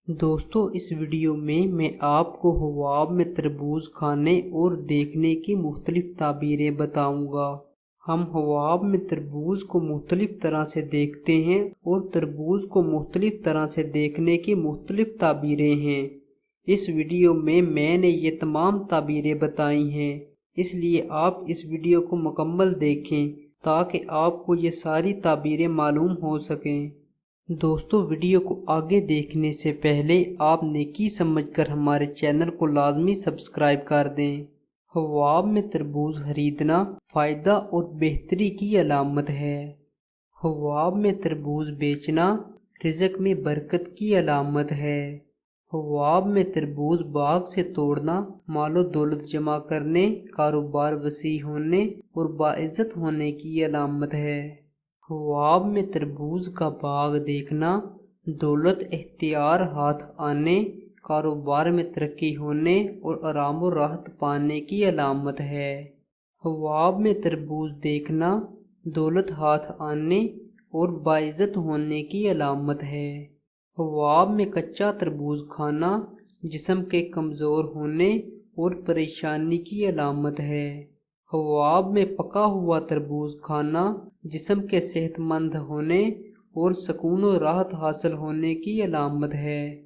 دوستو اس ویڈیو میں آپ کو حباب میں تربوز کھانے اور دیکھنے کی مختلف تعبیریں بتاؤں گا۔ ہم حباب میں تربوز کو مختلف طرح سے دیکھتے ہیں اور تربوز کو مختلف طرح سے دیکھنے کی مختلف تعبیریں ہیں۔ اس ویڈیو میں نے یہ تمام تعبیریں بتائی ہیں، اس لیے آپ اس ویڈیو کو مکمل دیکھیں تاکہ آپ کو یہ ساری تعبیریں معلوم ہو سکیں۔ دوستو ویڈیو کو آگے دیکھنے سے پہلے آپ نیکی سمجھ کر ہمارے چینل کو لازمی سبسکرائب کر دیں۔ حباب میں تربوز خریدنا فائدہ اور بہتری کی علامت ہے۔ حباب میں تربوز بیچنا رزق میں برکت کی علامت ہے۔ حباب میں تربوز باغ سے توڑنا مال و دولت جمع کرنے، کاروبار وسیع ہونے اور باعزت ہونے کی علامت ہے۔ حباب میں تربوز کا باغ دیکھنا دولت اختیار ہاتھ آنے، کاروبار میں ترقی ہونے اور آرام و راحت پانے کی علامت ہے۔ حباب میں تربوز دیکھنا دولت ہاتھ آنے اور باعزت ہونے کی علامت ہے۔ حباب میں کچا تربوز کھانا جسم کے کمزور ہونے اور پریشانی کی علامت ہے۔ حباب میں پکا ہوا تربوز کھانا جسم کے صحت مند ہونے اور سکون و راحت حاصل ہونے کی علامت ہے۔